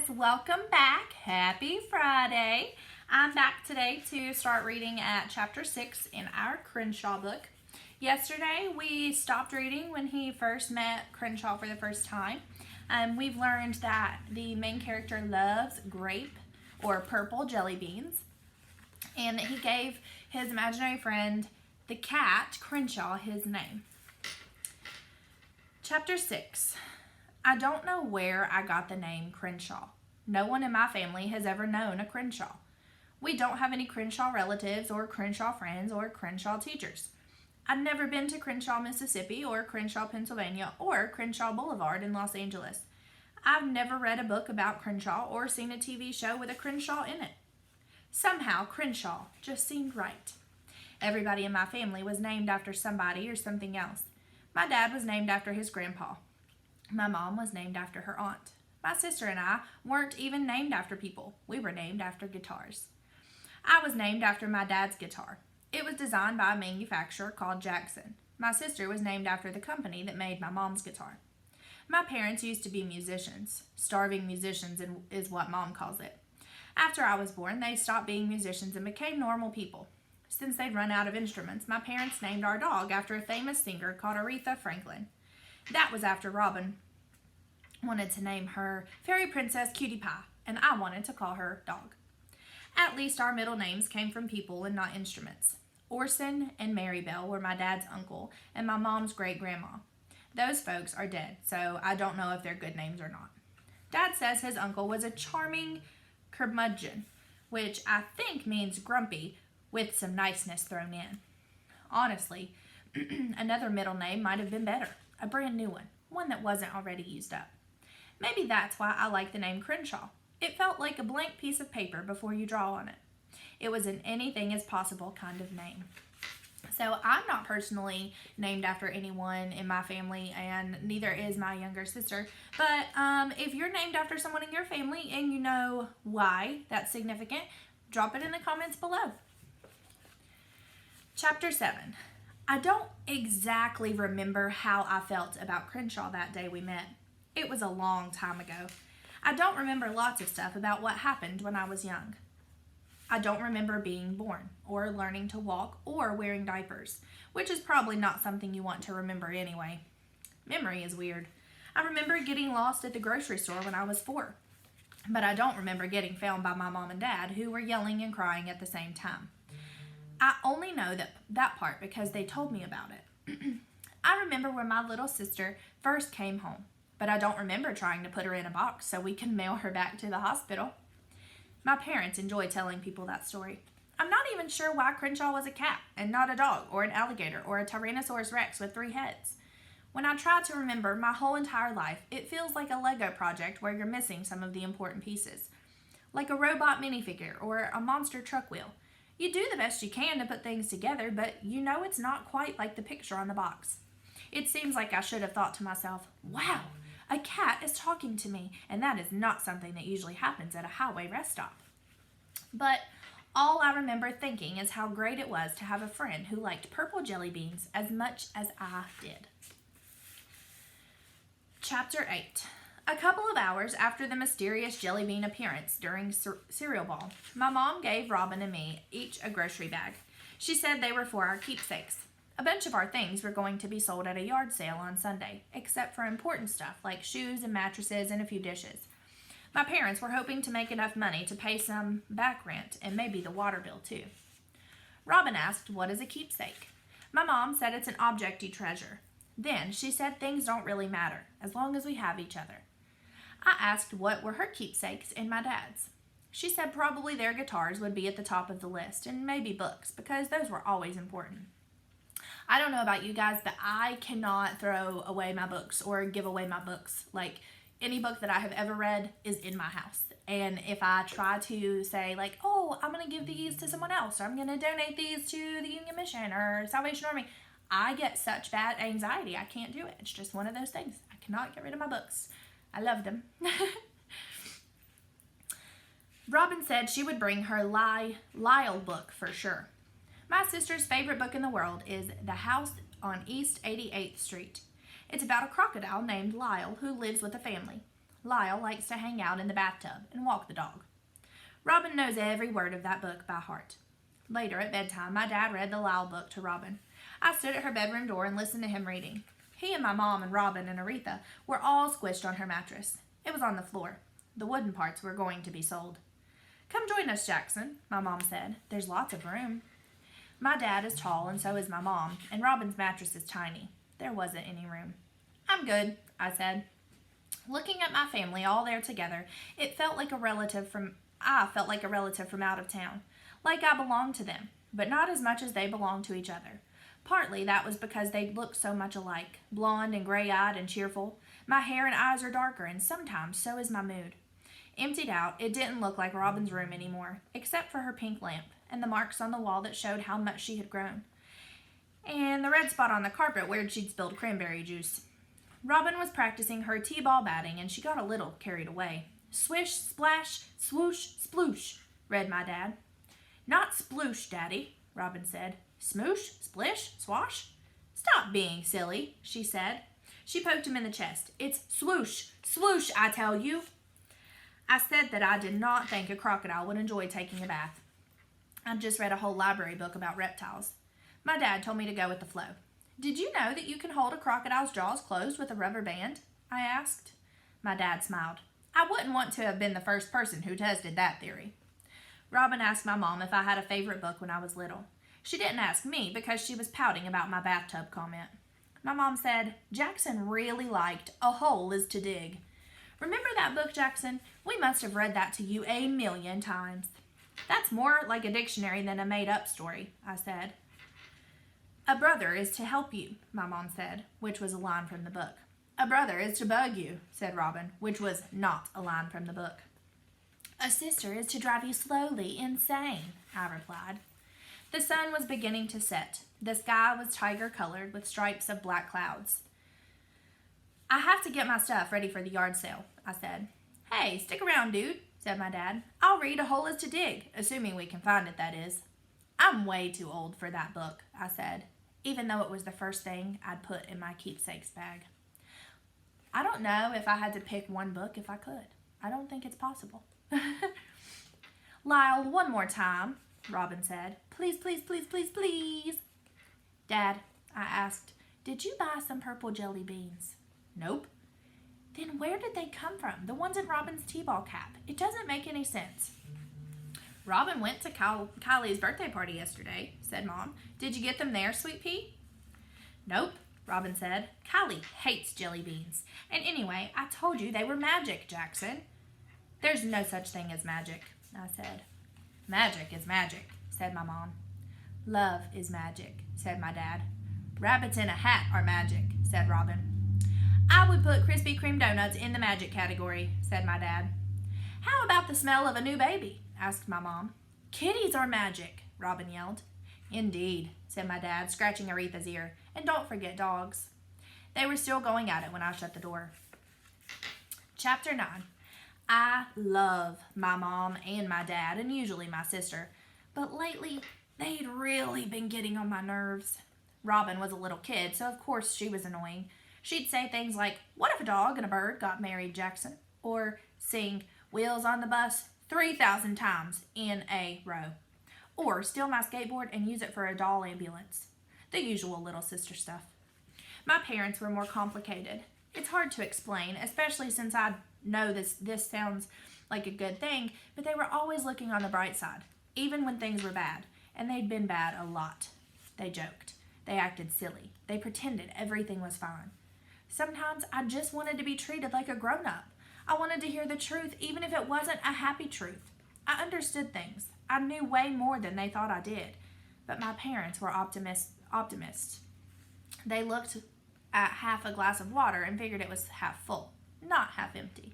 guys, welcome back. Happy Friday. I'm back today to start reading at chapter 6 in our Crenshaw book. Yesterday we stopped reading when he first met Crenshaw for the first time. We've learned that the main character loves grape or purple jelly beans, and he gave his imaginary friend, the cat, Crenshaw, his name. Chapter 6. I don't know where I got the name Crenshaw. No one in my family has ever known a Crenshaw. We don't have any Crenshaw relatives or Crenshaw friends or Crenshaw teachers. I've never been to Crenshaw, Mississippi or Crenshaw, Pennsylvania or Crenshaw Boulevard in Los Angeles. I've never read a book about Crenshaw or seen a TV show with a Crenshaw in it. Somehow, Crenshaw just seemed right. Everybody in my family was named after somebody or something else. My dad was named after his grandpa. My mom was named after her aunt. My sister and I weren't even named after people. We were named after guitars. I was named after my dad's guitar. It was designed by a manufacturer called Jackson. My sister was named after the company that made my mom's guitar. My parents used to be musicians. Starving musicians is what Mom calls it. After I was born, they stopped being musicians and became normal people. Since they'd run out of instruments, my parents named our dog after a famous singer called Aretha Franklin. That was after Robin wanted to name her Fairy Princess Cutie Pie, and I wanted to call her Dog. At least our middle names came from people and not instruments. Orson and Marybelle were my dad's uncle and my mom's great-grandma. Those folks are dead, so I don't know if they're good names or not. Dad says his uncle was a charming curmudgeon, which I think means grumpy with some niceness thrown in. Honestly, another middle name might have been better. A brand new one that wasn't already used up. Maybe that's why I like the name Crenshaw. It felt like a blank piece of paper before you draw on it. It was an anything is possible kind of name. So I'm not personally named after anyone in my family, and neither is my younger sister. But if you're named after someone in your family and you know why that's significant, drop it in the comments below. Chapter 7. I don't exactly remember how I felt about Crenshaw that day we met. It was a long time ago. I don't remember lots of stuff about what happened when I was young. I don't remember being born, or learning to walk, or wearing diapers, which is probably not something you want to remember anyway. Memory is weird. I remember getting lost at the grocery store when I was 4, but I don't remember getting found by my mom and dad, who were yelling and crying at the same time. I only know that part because they told me about it. I remember when my little sister first came home, but I don't remember trying to put her in a box so we can mail her back to the hospital. My parents enjoy telling people that story. I'm not even sure why Crenshaw was a cat and not a dog or an alligator or a Tyrannosaurus Rex with 3 heads. When I try to remember my whole entire life, it feels like a Lego project where you're missing some of the important pieces. Like a robot minifigure or a monster truck wheel. You do the best you can to put things together, but you know it's not quite like the picture on the box. It seems like I should have thought to myself, wow, a cat is talking to me, and that is not something that usually happens at a highway rest stop. But all I remember thinking is how great it was to have a friend who liked purple jelly beans as much as I did. Chapter 8. A couple of hours after the mysterious jelly bean appearance during cereal ball, my mom gave Robin and me each a grocery bag. She said they were for our keepsakes. A bunch of our things were going to be sold at a yard sale on Sunday, except for important stuff like shoes and mattresses and a few dishes. My parents were hoping to make enough money to pay some back rent and maybe the water bill too. Robin asked, "What is a keepsake?" My mom said it's an object you treasure. Then she said things don't really matter as long as we have each other. I asked what were her keepsakes and my dad's. She said probably their guitars would be at the top of the list, and maybe books, because those were always important. I don't know about you guys, but I cannot throw away my books or give away my books. Like, any book that I have ever read is in my house. And if I try to say, like, oh, I'm going to give these to someone else, or I'm going to donate these to the Union Mission or Salvation Army, I get such bad anxiety. I can't do it. It's just one of those things. I cannot get rid of my books. I love them. Robin said she would bring her Lyle book for sure. My sister's favorite book in the world is The House on East 88th Street. It's about a crocodile named Lyle who lives with a family. Lyle likes to hang out in the bathtub and walk the dog. Robin knows every word of that book by heart. Later at bedtime, my dad read the Lyle book to Robin. I stood at her bedroom door and listened to him reading. He and my mom and Robin and Aretha were all squished on her mattress. It was on the floor. The wooden parts were going to be sold. "Come join us, Jackson," my mom said. "There's lots of room." My dad is tall and so is my mom, and Robin's mattress is tiny. There wasn't any room. "I'm good," I said. Looking at my family all there together, I felt like a relative from out of town, like I belonged to them, but not as much as they belonged to each other. Partly that was because they looked so much alike, blonde and gray-eyed and cheerful. My hair and eyes are darker, and sometimes so is my mood. Emptied out, it didn't look like Robin's room anymore, except for her pink lamp and the marks on the wall that showed how much she had grown, and the red spot on the carpet where she'd spilled cranberry juice. Robin was practicing her t-ball batting, and she got a little carried away. "Swish, splash, swoosh, sploosh," read my dad. "Not sploosh, Daddy," Robin said. "Smoosh, splish, swash?" "Stop being silly," she said. She poked him in the chest. "It's swoosh, swoosh, I tell you." I said that I did not think a crocodile would enjoy taking a bath. I'd just read a whole library book about reptiles. My dad told me to go with the flow. "Did you know that you can hold a crocodile's jaws closed with a rubber band?" I asked. My dad smiled. I wouldn't want to have been the first person who tested that theory. Robin asked my mom if I had a favorite book when I was little. She didn't ask me because she was pouting about my bathtub comment. My mom said, "Jackson really liked A Hole is to Dig." "Remember that book, Jackson? We must have read that to you 1,000,000 times." "That's more like a dictionary than a made-up story," I said. "A brother is to help you," my mom said, which was a line from the book. "A brother is to bug you," said Robin, which was not a line from the book. "A sister is to drive you slowly insane," I replied. The sun was beginning to set. The sky was tiger-colored with stripes of black clouds. "I have to get my stuff ready for the yard sale," I said. "Hey, stick around, dude," said my dad. "I'll read A Hole is to Dig, assuming we can find it, that is." "I'm way too old for that book," I said, even though it was the first thing I'd put in my keepsakes bag. I don't know if I had to pick one book if I could. I don't think it's possible. "Lyle, one more time," Robin said. "Please, please, please, please, please." "Dad," I asked, "did you buy some purple jelly beans?" "Nope." "Then where did they come from? The ones in Robin's t-ball cap. It doesn't make any sense." "Robin went to Kylie's birthday party yesterday," said Mom. "Did you get them there, Sweet Pea?" "Nope," Robin said. "Kylie hates jelly beans. And anyway, I told you they were magic, Jackson." "There's no such thing as magic," I said. "Magic is magic," said my mom. "Love is magic," said my dad. "Rabbits in a hat are magic," said Robin. "I would put Krispy Kreme donuts in the magic category," said my dad. "How about the smell of a new baby?" asked my mom. "Kitties are magic," Robin yelled. "Indeed," said my dad, scratching Aretha's ear. "And don't forget dogs." They were still going at it when I shut the door. Chapter 9. I love my mom and my dad, and usually my sister, but lately they'd really been getting on my nerves. Robin was a little kid, so of course she was annoying. She'd say things like, "What if a dog and a bird got married, Jackson?" Or sing "Wheels on the Bus" 3,000 times in a row. Or steal my skateboard and use it for a doll ambulance. The usual little sister stuff. My parents were more complicated. It's hard to explain, especially since I know this sounds like a good thing, but they were always looking on the bright side, even when things were bad, and they'd been bad a lot. They joked. They acted silly. They pretended everything was fine. Sometimes I just wanted to be treated like a grown-up. I wanted to hear the truth, even if it wasn't a happy truth. I understood things. I knew way more than they thought I did. But my parents were optimists. They looked at half a glass of water and figured it was half full, not half empty.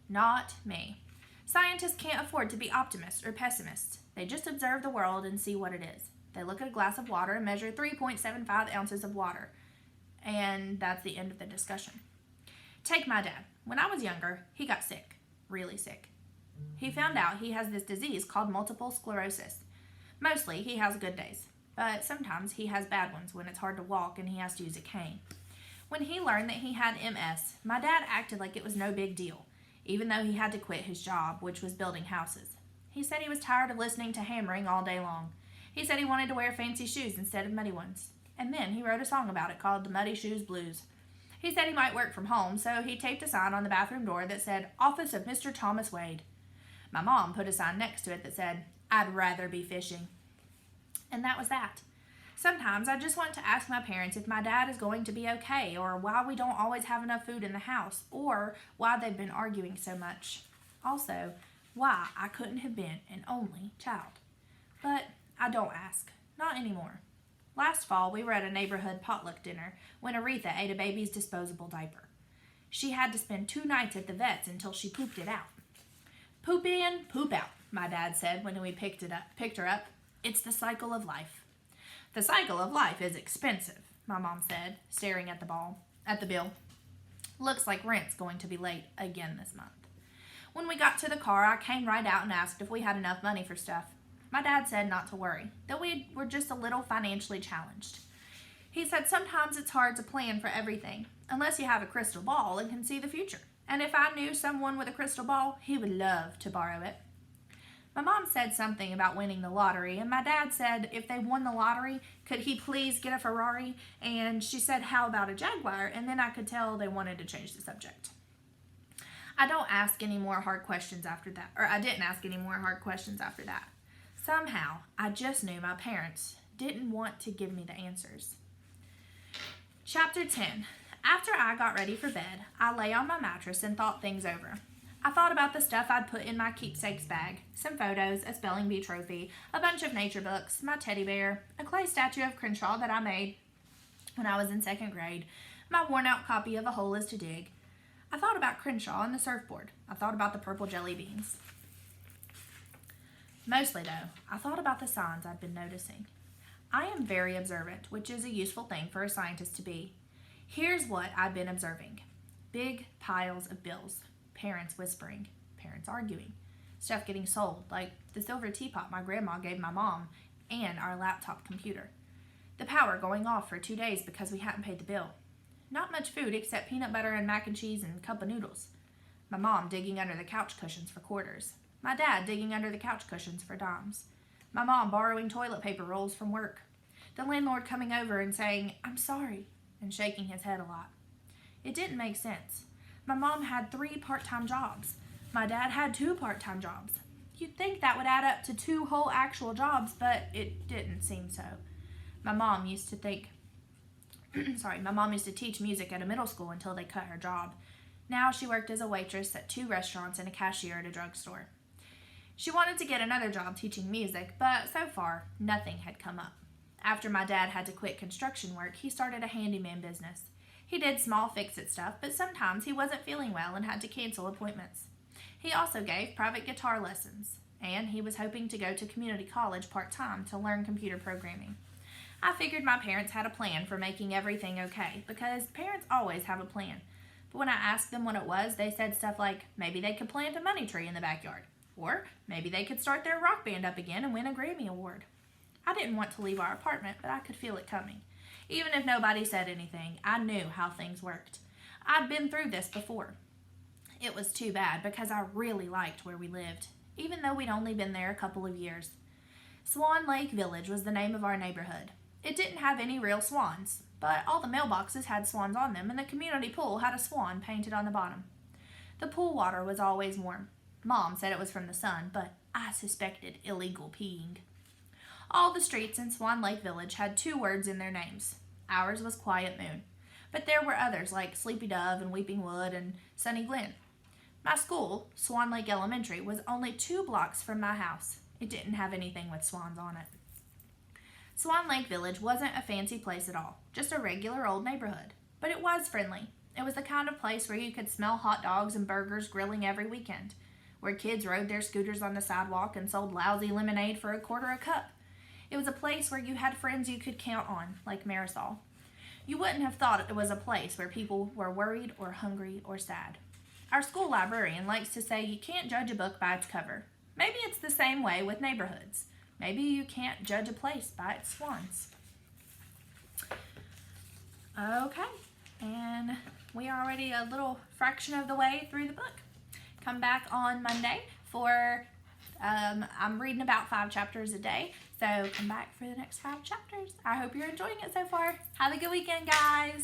Not me. Scientists can't afford to be optimists or pessimists. They just observe the world and see what it is. They look at a glass of water and measure 3.75 ounces of water. And that's the end of the discussion. Take my dad. When I was younger, he got sick. Really sick. He found out he has this disease called multiple sclerosis. Mostly, he has good days. But sometimes he has bad ones when it's hard to walk and he has to use a cane. When he learned that he had MS, my dad acted like it was no big deal. even though he had to quit his job, which was building houses. He said he was tired of listening to hammering all day long. He said he wanted to wear fancy shoes instead of muddy ones. And then he wrote a song about it called The Muddy Shoes Blues. He said he might work from home, so he taped a sign on the bathroom door that said, "Office of Mr. Thomas Wade." My mom put a sign next to it that said, "I'd rather be fishing." And that was that. Sometimes I just want to ask my parents if my dad is going to be okay, or why we don't always have enough food in the house, or why they've been arguing so much. Also, why I couldn't have been an only child. But I don't ask. Not anymore. Last fall, we were at a neighborhood potluck dinner when Aretha ate a baby's disposable diaper. She had to spend 2 nights at the vet's until she pooped it out. "Poop in, poop out," my dad said when we picked her up. "It's the cycle of life." "The cycle of life is expensive," my mom said, staring at the bill. "Looks like rent's going to be late again this month." When we got to the car, I came right out and asked if we had enough money for stuff. My dad said not to worry, that we were just a little financially challenged. He said sometimes it's hard to plan for everything, unless you have a crystal ball and can see the future. And if I knew someone with a crystal ball, he would love to borrow it. My mom said something about winning the lottery, and my dad said if they won the lottery, could he please get a Ferrari? And she said, how about a Jaguar? And then I could tell they wanted to change the subject. I didn't ask any more hard questions after that. Somehow, I just knew my parents didn't want to give me the answers. Chapter 10. After I got ready for bed, I lay on my mattress and thought things over. I thought about the stuff I'd put in my keepsakes bag, some photos, a spelling bee trophy, a bunch of nature books, my teddy bear, a clay statue of Crenshaw that I made when I was in 2nd grade, my worn-out copy of A Hole is to Dig. I thought about Crenshaw and the surfboard. I thought about the purple jelly beans. Mostly, though, I thought about the signs I'd been noticing. I am very observant, which is a useful thing for a scientist to be. Here's what I've been observing. Big piles of bills. Parents whispering. Parents arguing. Stuff getting sold, like the silver teapot my grandma gave my mom and our laptop computer. The power going off for 2 days because we hadn't paid the bill. Not much food except peanut butter and mac and cheese and a cup of noodles. My mom digging under the couch cushions for quarters. My dad digging under the couch cushions for dimes. My mom borrowing toilet paper rolls from work. The landlord coming over and saying, "I'm sorry," and shaking his head a lot. It didn't make sense. My mom had 3 part-time jobs. My dad had 2 part-time jobs. You'd think that would add up to 2 whole actual jobs, but it didn't seem so. My mom used to teach music at a middle school until they cut her job. Now she worked as a waitress at 2 restaurants and a cashier at a drugstore. She wanted to get another job teaching music, but so far, nothing had come up. After my dad had to quit construction work, he started a handyman business. He did small fix-it stuff, but sometimes he wasn't feeling well and had to cancel appointments. He also gave private guitar lessons, and he was hoping to go to community college part-time to learn computer programming. I figured my parents had a plan for making everything okay, because parents always have a plan. But when I asked them what it was, they said stuff like, maybe they could plant a money tree in the backyard, or maybe they could start their rock band up again and win a Grammy Award. I didn't want to leave our apartment, but I could feel it coming. Even if nobody said anything, I knew how things worked. I'd been through this before. It was too bad because I really liked where we lived, even though we'd only been there a couple of years. Swan Lake Village was the name of our neighborhood. It didn't have any real swans, but all the mailboxes had swans on them, and the community pool had a swan painted on the bottom. The pool water was always warm. Mom said it was from the sun, but I suspected illegal peeing. All the streets in Swan Lake Village had 2 words in their names. Ours was Quiet Moon, but there were others like Sleepy Dove and Weeping Wood and Sunny Glen. My school, Swan Lake Elementary, was only 2 blocks from my house. It didn't have anything with swans on it. Swan Lake Village wasn't a fancy place at all, just a regular old neighborhood, but it was friendly. It was the kind of place where you could smell hot dogs and burgers grilling every weekend, where kids rode their scooters on the sidewalk and sold lousy lemonade for $1 a cup. It was a place where you had friends you could count on, like Marisol. You wouldn't have thought it was a place where people were worried or hungry or sad. Our school librarian likes to say you can't judge a book by its cover. Maybe it's the same way with neighborhoods. Maybe you can't judge a place by its swans. Okay, and we are already a little fraction of the way through the book. come back on Monday for, I'm reading about 5 chapters a day. So come back for the next 5 chapters. I hope you're enjoying it so far. Have a good weekend, guys.